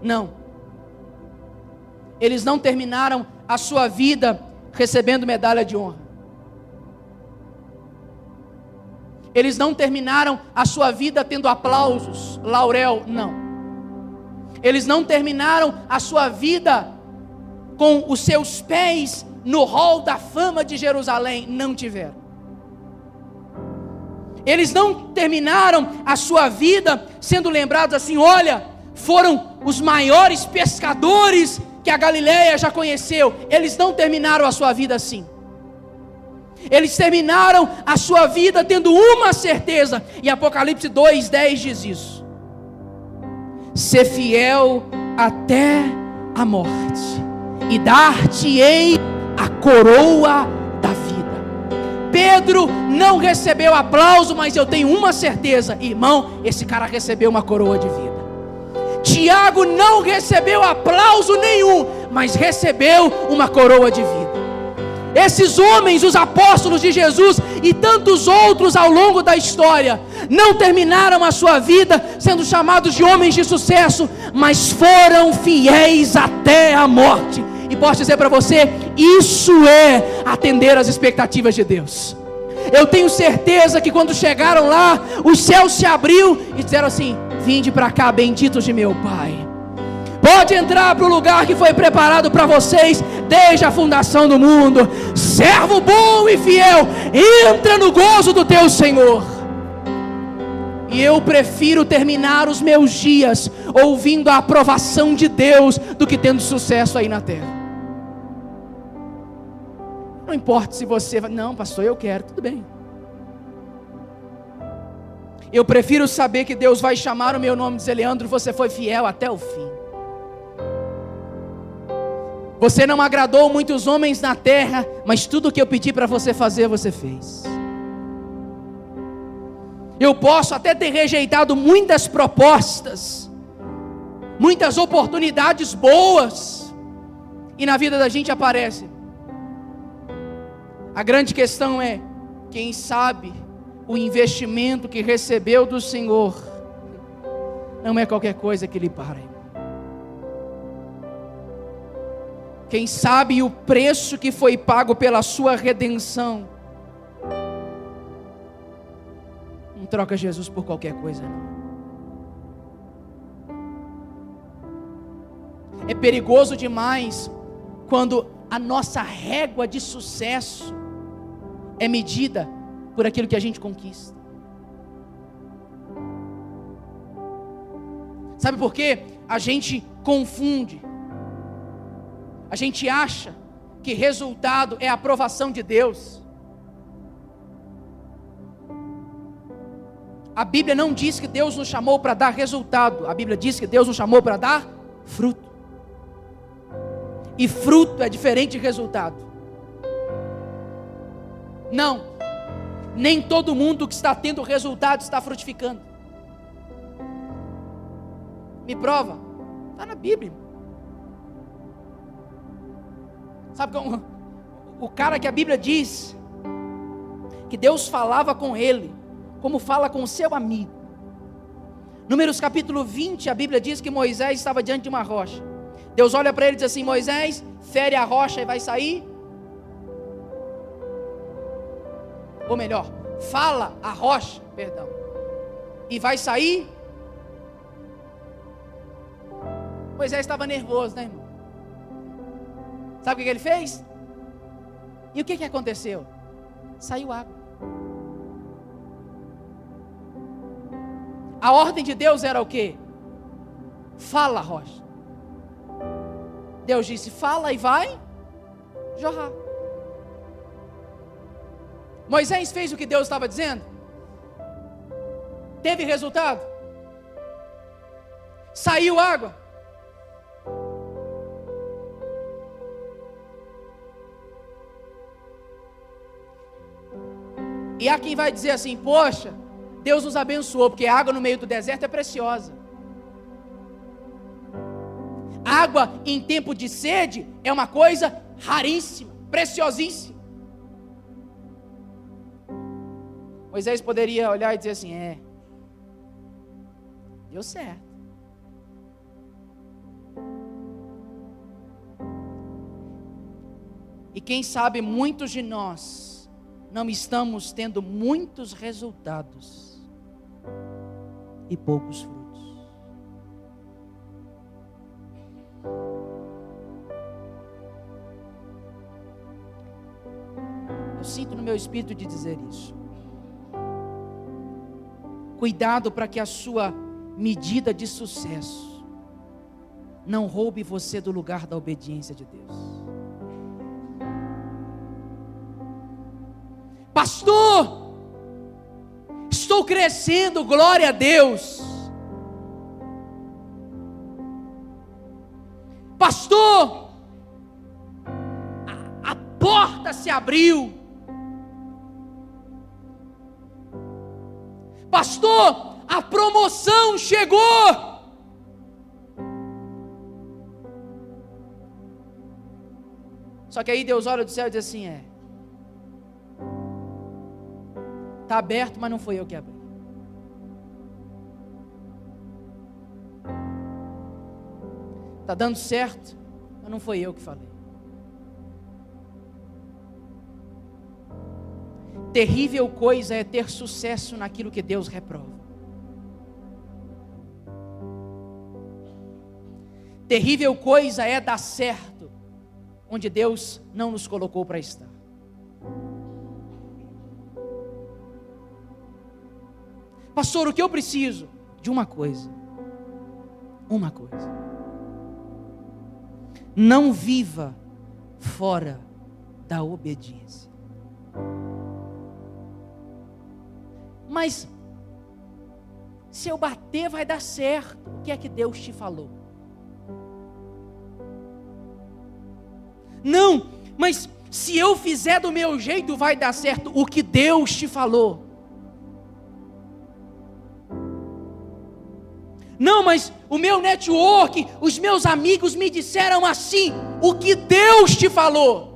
Não. Eles não terminaram a sua vida recebendo medalha de honra. Eles não terminaram a sua vida tendo aplausos, laurel, não. Eles não terminaram a sua vida com os seus pés no hall da fama de Jerusalém, não tiveram. Eles não terminaram a sua vida sendo lembrados assim: olha, foram os maiores pescadores que a Galileia já conheceu. Eles não terminaram a sua vida assim. Eles terminaram a sua vida tendo uma certeza, e Apocalipse 2:10 diz isso: ser fiel até a morte, e dar-te-ei a coroa da vida. Pedro não recebeu aplauso, mas eu tenho uma certeza, irmão, esse cara recebeu uma coroa de vida. Tiago não recebeu aplauso nenhum, mas recebeu uma coroa de vida. Esses homens, os apóstolos de Jesus e tantos outros ao longo da história, não terminaram a sua vida sendo chamados de homens de sucesso, mas foram fiéis até a morte. E posso dizer para você, isso é atender às expectativas de Deus. Eu tenho certeza que quando chegaram lá, os céus se abriu e disseram assim: vinde para cá, benditos de meu Pai. Pode entrar para o lugar que foi preparado para vocês desde a fundação do mundo. Servo bom e fiel, entra no gozo do teu Senhor. E eu prefiro terminar os meus dias ouvindo a aprovação de Deus do que tendo sucesso aí na terra. Não importa se você vai, não, pastor, eu quero, tudo bem. Eu prefiro saber que Deus vai chamar o meu nome e dizer: Leandro, você foi fiel até o fim. Você não agradou muitos homens na terra, mas tudo o que eu pedi para você fazer, você fez. Eu posso até ter rejeitado muitas propostas, muitas oportunidades boas, e na vida da gente aparece. A grande questão é, quem sabe o investimento que recebeu do Senhor não é qualquer coisa que lhe para. Quem sabe o preço que foi pago pela sua redenção não troca Jesus por qualquer coisa, não. É perigoso demais quando a nossa régua de sucesso é medida por aquilo que a gente conquista. Sabe por quê? A gente confunde. A gente acha que resultado é a aprovação de Deus. A Bíblia não diz que Deus nos chamou para dar resultado. A Bíblia diz que Deus nos chamou para dar fruto. E fruto é diferente de resultado. Não, nem todo mundo que está tendo resultado está frutificando. Me prova, está na Bíblia. Sabe como o cara que a Bíblia diz que Deus falava com ele, como fala com o seu amigo. Números capítulo 20, a Bíblia diz que Moisés estava diante de uma rocha. Deus olha para ele e diz assim: Moisés, fere a rocha e vai sair. Ou melhor, fala a rocha, perdão, e vai sair. Moisés estava nervoso, né, irmão? Sabe o que ele fez? E o que aconteceu? Saiu água. A ordem de Deus era o quê? Fala, rocha. Deus disse: fala e vai jorrar. Moisés fez o que Deus estava dizendo? Teve resultado? Saiu água? E há quem vai dizer assim: poxa, Deus nos abençoou, porque a água no meio do deserto é preciosa. Água em tempo de sede é uma coisa raríssima, preciosíssima. Moisés poderia olhar e dizer assim: deu certo. E quem sabe muitos de nós não estamos tendo muitos resultados e poucos frutos. Eu sinto no meu espírito de dizer isso. Cuidado para que a sua medida de sucesso não roube você do lugar da obediência de Deus. Pastor, estou crescendo, glória a Deus. Pastor, a porta se abriu. Pastor, a promoção chegou. Só que aí Deus olha do céu e diz assim: está aberto, mas não foi eu que abri. Está dando certo, mas não foi eu que falei. Terrível coisa é ter sucesso naquilo que Deus reprova. Terrível coisa é dar certo onde Deus não nos colocou para estar. Pastor, o que eu preciso? De uma coisa. Uma coisa. Não viva fora da obediência. Mas, se eu bater vai dar certo. O que é que Deus te falou? Não, mas se eu fizer do meu jeito vai dar certo. O que Deus te falou? Não, mas o meu network, os meus amigos me disseram assim. O que Deus te falou?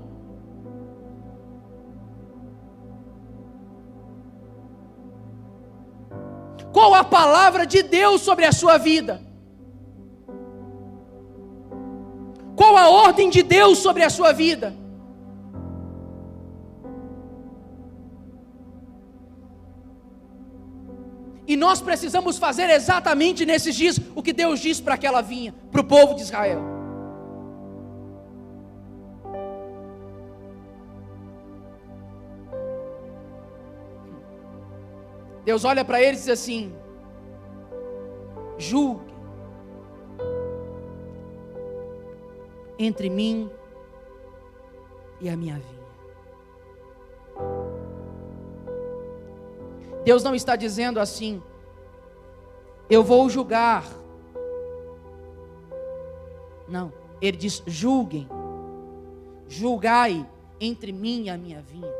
Qual a palavra de Deus sobre a sua vida? Qual a ordem de Deus sobre a sua vida? E nós precisamos fazer exatamente nesses dias o que Deus disse para aquela vinha, para o povo de Israel. Deus olha para eles e diz assim: julgue entre mim e a minha vinha. Deus não está dizendo assim: eu vou julgar. Não, Ele diz: julguem julgai entre mim e a minha vinha.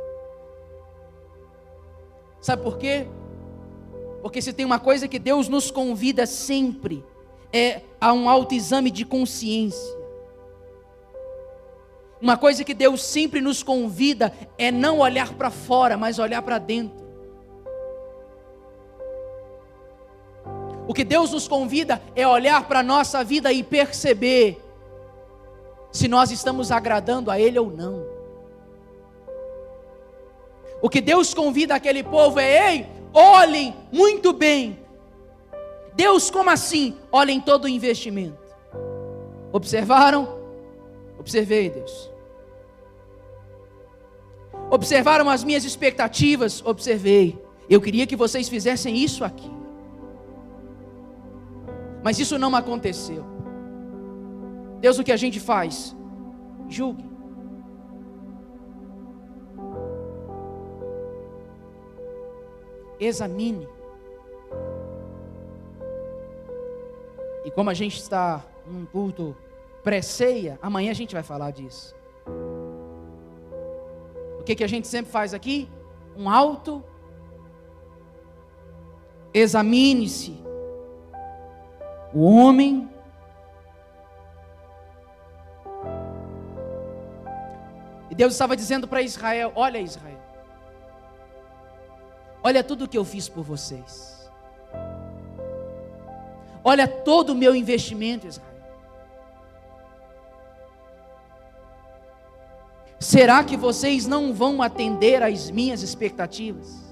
Sabe por quê? Porque se tem uma coisa que Deus nos convida sempre, é a um autoexame de consciência. Uma coisa que Deus sempre nos convida é não olhar para fora, mas olhar para dentro. O que Deus nos convida é olhar para a nossa vida e perceber se nós estamos agradando a Ele ou não. O que Deus convida aquele povo é: ei, olhem muito bem. Deus, como assim? Olhem todo o investimento. Observaram? Observei, Deus. Observaram as minhas expectativas? Observei. Eu queria que vocês fizessem isso aqui. Mas isso não aconteceu. Deus, o que a gente faz? Julgue. Examine. E como a gente está num culto pré-ceia, amanhã a gente vai falar disso. O que a gente sempre faz aqui? Um auto. Examine-se o homem. E Deus estava dizendo para Israel: olha, Israel, olha tudo o que eu fiz por vocês. Olha todo o meu investimento, Israel. Será que vocês não vão atender às minhas expectativas?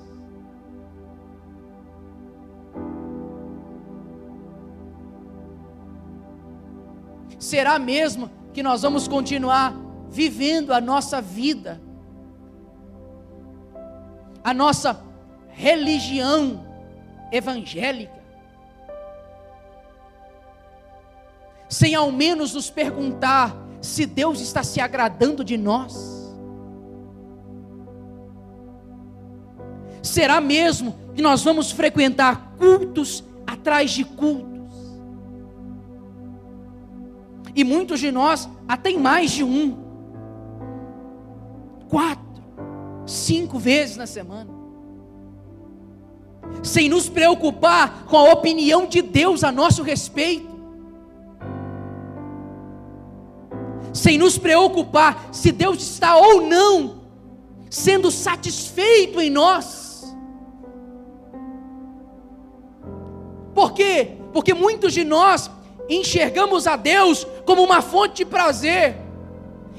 Será mesmo que nós vamos continuar vivendo a nossa vida, a nossa religião evangélica, sem ao menos nos perguntar se Deus está se agradando de nós? Será mesmo que nós vamos frequentar cultos atrás de cultos? E muitos de nós até mais de 1, 4, 5 vezes na semana, sem nos preocupar com a opinião de Deus a nosso respeito, sem nos preocupar se Deus está ou não sendo satisfeito em nós. Por quê? Porque muitos de nós enxergamos a Deus como uma fonte de prazer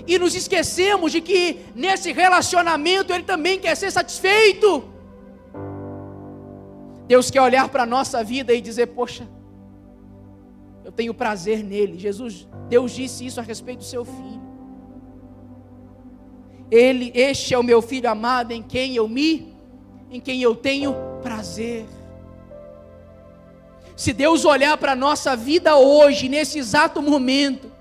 e nos esquecemos de que nesse relacionamento Ele também quer ser satisfeito. Deus quer olhar para a nossa vida e dizer: poxa, eu tenho prazer nele. Deus disse isso a respeito do seu filho. Este é o meu filho amado, em quem eu tenho prazer. Se Deus olhar para a nossa vida hoje, nesse exato momento,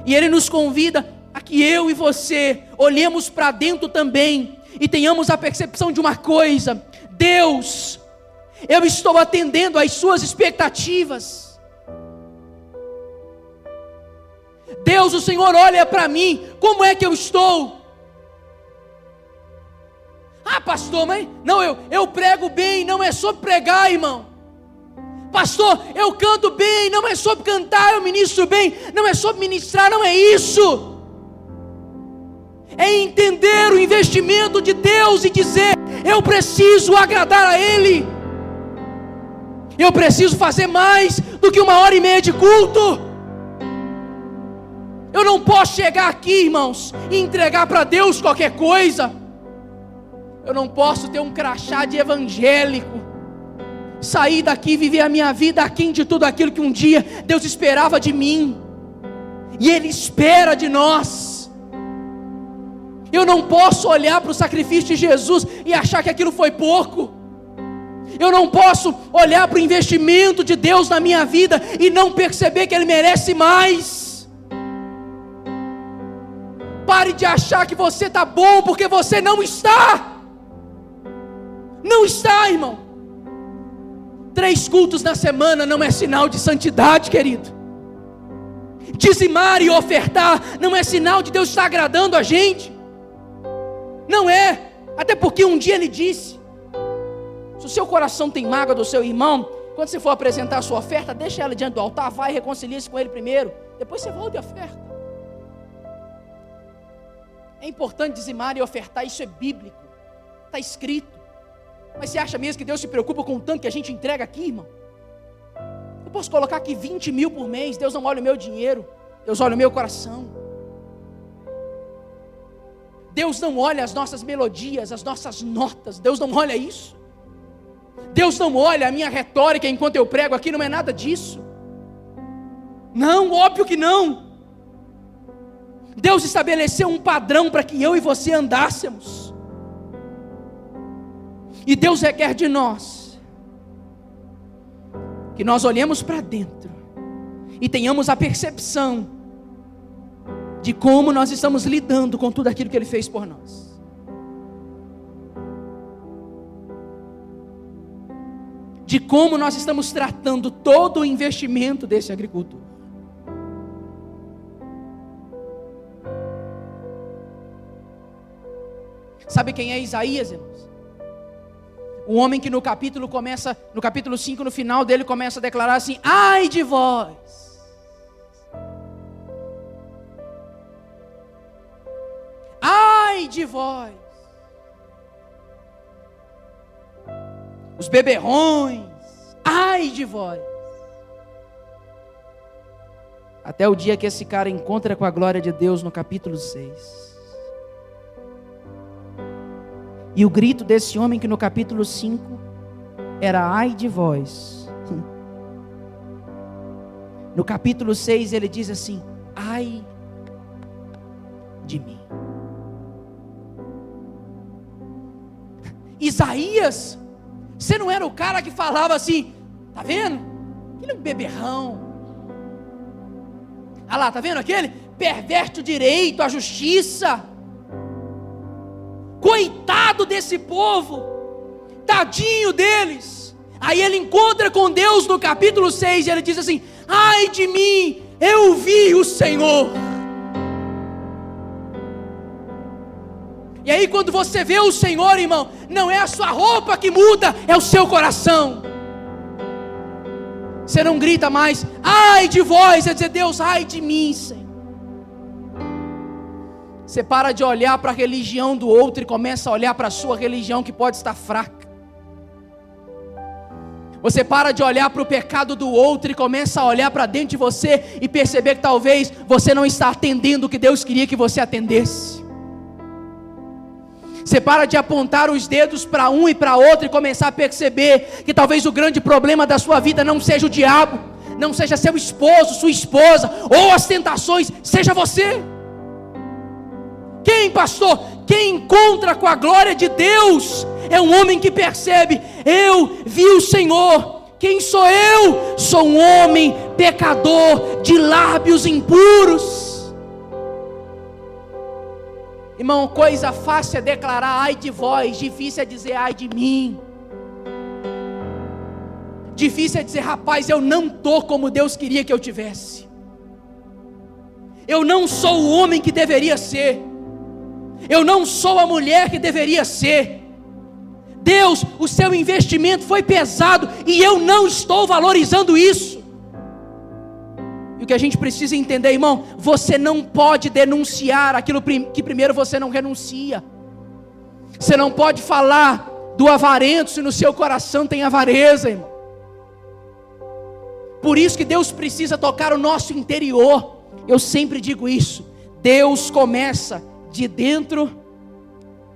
e Ele nos convida a que eu e você olhemos para dentro também, e tenhamos a percepção de uma coisa: Deus, eu estou atendendo às suas expectativas. Deus, o Senhor olha para mim, como é que eu estou? Ah, pastor, mas não, eu prego bem, não é sobre pregar, irmão. Pastor, eu canto bem, não é sobre cantar, eu ministro bem, não é sobre ministrar, não é isso. É entender o investimento de Deus e dizer: eu preciso agradar a Ele. Eu preciso fazer mais do que 1h30 de culto. Eu não posso chegar aqui, irmãos, e entregar para Deus qualquer coisa. Eu não posso ter um crachá de evangélico, sair daqui e viver a minha vida aquém de tudo aquilo que um dia Deus esperava de mim, e Ele espera de nós. Eu não posso olhar para o sacrifício de Jesus e achar que aquilo foi pouco. Eu não posso olhar para o investimento de Deus na minha vida e não perceber que Ele merece mais. Pare de achar que você está bom, porque você não está. Não está, irmão. 3 cultos na semana não é sinal de santidade, querido. Dizimar e ofertar não é sinal de Deus estar agradando a gente. Não é. Até porque um dia Ele disse: se o seu coração tem mágoa do seu irmão, quando você for apresentar a sua oferta, deixa ela diante do altar, vai e reconcilia-se com ele primeiro, depois você volta e oferta. É importante dizimar e ofertar, isso é bíblico, está escrito. Mas você acha mesmo que Deus se preocupa com o tanto que a gente entrega aqui, irmão? Eu posso colocar aqui 20 mil por mês, Deus não olha o meu dinheiro, Deus olha o meu coração. Deus não olha as nossas melodias, as nossas notas, Deus não olha isso. Deus não olha a minha retórica enquanto eu prego aqui, não é nada disso. Não, óbvio que não. Deus estabeleceu um padrão para que eu e você andássemos. E Deus requer de nós que nós olhemos para dentro e tenhamos a percepção de como nós estamos lidando com tudo aquilo que Ele fez por nós. De como nós estamos tratando todo o investimento desse agricultor. Sabe quem é Isaías, irmãos? O homem que no capítulo 5, no final dele começa a declarar assim: ai de vós, ai de vós, os beberrões, ai de vós. Até o dia que esse cara encontra com a glória de Deus no capítulo 6. E o grito desse homem que no capítulo 5 era ai de vós. No capítulo 6 ele diz assim: ai de mim. Isaías, você não era o cara que falava assim: tá vendo? Aquele é um beberrão. Ah lá, tá vendo aquele? Perverte o direito, a justiça. Coitado desse povo, tadinho deles. Aí ele encontra com Deus no capítulo 6 e ele diz assim: ai de mim, eu vi o Senhor. E aí quando você vê o Senhor, irmão, não é a sua roupa que muda, é o seu coração. Você não grita mais ai de vós, é dizer: Deus, ai de mim, Senhor. Você para de olhar para a religião do outro e começa a olhar para a sua religião, que pode estar fraca. Você para de olhar para o pecado do outro e começa a olhar para dentro de você e perceber que talvez você não está atendendo o que Deus queria que você atendesse. Você para de apontar os dedos para um e para outro e começar a perceber que talvez o grande problema da sua vida não seja o diabo, não seja seu esposo, sua esposa, ou as tentações, seja você. Quem, pastor? Quem encontra com a glória de Deus é um homem que percebe: eu vi o Senhor. Quem sou eu? Sou um homem pecador, de lábios impuros. Irmão, coisa fácil é declarar ai de vós, difícil é dizer ai de mim. Difícil é dizer: rapaz, eu não estou como Deus queria que eu tivesse. Eu não sou o homem que deveria ser. Eu não sou a mulher que deveria ser. Deus, o seu investimento foi pesado e eu não estou valorizando isso. E o que a gente precisa entender, irmão, você não pode denunciar aquilo que primeiro você não renuncia. Você não pode falar do avarento se no seu coração tem avareza, irmão. Por isso que Deus precisa tocar o nosso interior. Eu sempre digo isso: Deus começa de dentro.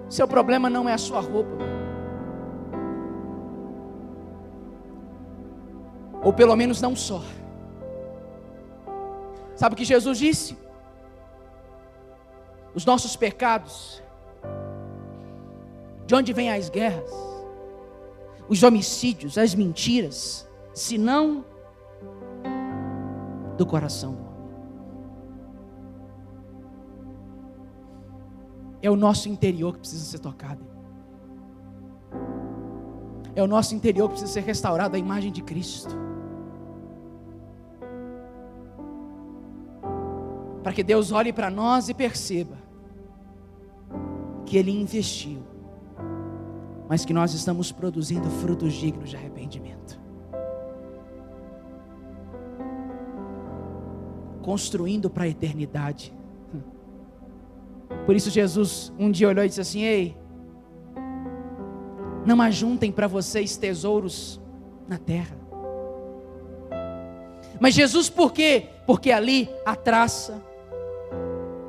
Seu problema não é a sua roupa, ou pelo menos não só. Sabe o que Jesus disse? Os nossos pecados, de onde vêm as guerras, os homicídios, as mentiras, senão do coração. É o nosso interior que precisa ser tocado. É o nosso interior que precisa ser restaurado à imagem de Cristo. para que Deus olhe para nós e perceba que Ele investiu, mas que nós estamos produzindo frutos dignos de arrependimento, construindo para a eternidade. Por isso Jesus um dia olhou e disse assim: ei, não ajuntem para vocês tesouros na terra. Mas Jesus por quê? Porque ali a traça,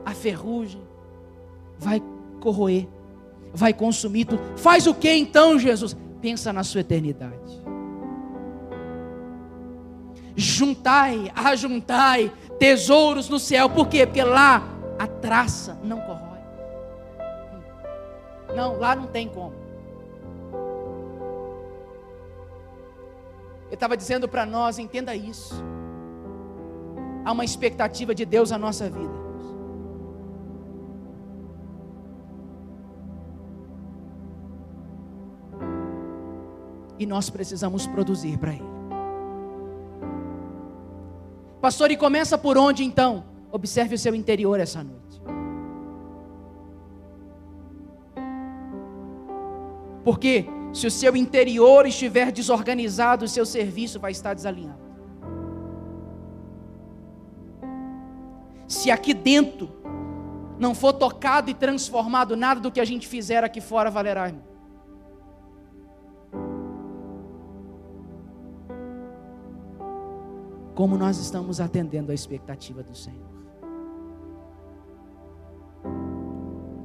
a ferrugem vai corroer, vai consumir tudo. Faz o que então, Jesus? Pensa na sua eternidade. Ajuntai tesouros no céu. Por quê? Porque lá a traça não corrói. Não, lá não tem como. Eu estava dizendo para nós, entenda isso. Há uma expectativa de Deus na nossa vida. E nós precisamos produzir para Ele. Pastor, e começa por onde então? Observe o seu interior essa noite. Porque se o seu interior estiver desorganizado, o seu serviço vai estar desalinhado. Se aqui dentro não for tocado e transformado, nada do que a gente fizer aqui fora valerá, irmão. Como nós estamos atendendo a expectativa do Senhor?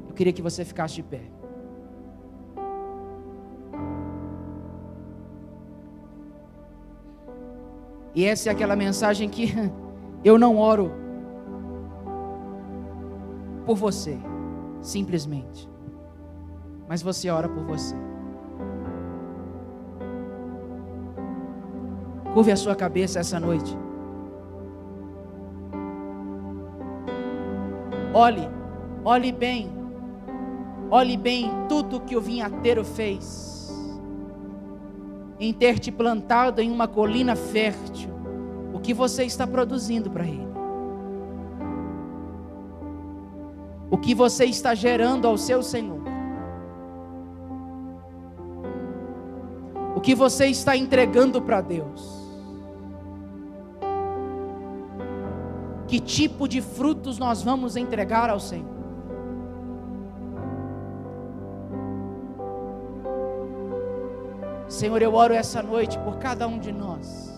Eu queria que você ficasse de pé. E essa é aquela mensagem que eu não oro por você, simplesmente, mas você ora por você. Curve a sua cabeça essa noite. Olhe bem tudo que o vinhateiro fez em ter te plantado em uma colina fértil. O que você está produzindo para Ele? O que você está gerando ao seu Senhor? O que você está entregando para Deus? Que tipo de frutos nós vamos entregar ao Senhor? Senhor, eu oro essa noite por cada um de nós.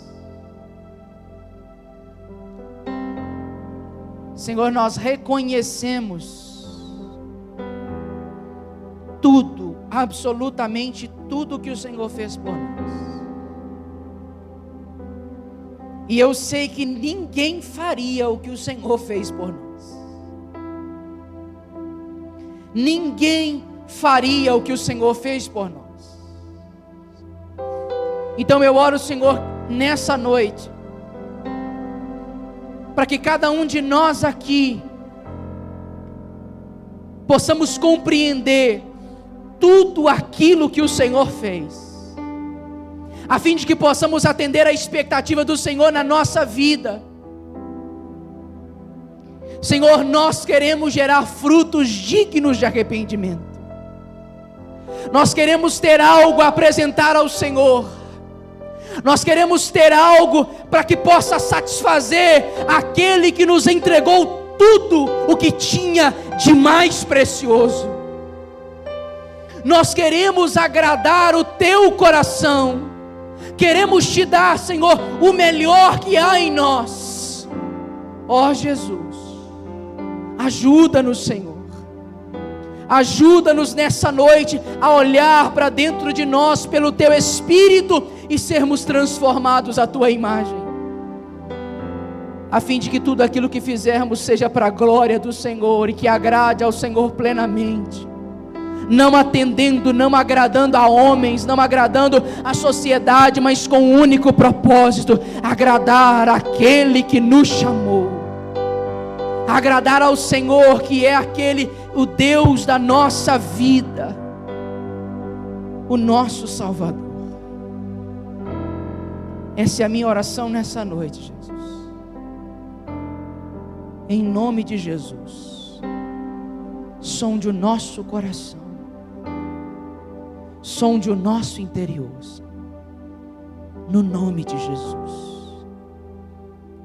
Senhor, nós reconhecemos tudo, absolutamente tudo que o Senhor fez por nós. E eu sei que ninguém faria o que o Senhor fez por nós. Ninguém faria o que o Senhor fez por nós. Então eu oro, Senhor, nessa noite, para que cada um de nós aqui possamos compreender tudo aquilo que o Senhor fez, a fim de que possamos atender a expectativa do Senhor na nossa vida. Senhor, nós queremos gerar frutos dignos de arrependimento. Nós queremos ter algo a apresentar ao Senhor. Nós queremos ter algo para que possa satisfazer aquele que nos entregou tudo o que tinha de mais precioso. Nós queremos agradar o teu coração. Queremos te dar, Senhor, o melhor que há em nós. Ó Jesus, ajuda-nos, Senhor. Ajuda-nos nessa noite a olhar para dentro de nós pelo teu Espírito e sermos transformados à tua imagem, a fim de que tudo aquilo que fizermos seja para a glória do Senhor e que agrade ao Senhor plenamente, não atendendo, não agradando a homens, não agradando a sociedade, mas com um único propósito: agradar aquele que nos chamou, agradar ao Senhor, que é aquele, o Deus da nossa vida, o nosso Salvador. Essa é a minha oração nessa noite, Jesus. Em nome de Jesus. Sonde o nosso coração. Sonde o nosso interior. No nome de Jesus.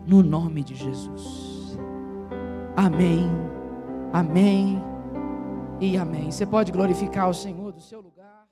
No nome de Jesus. Amém. Amém. E amém. Você pode glorificar o Senhor do seu lugar.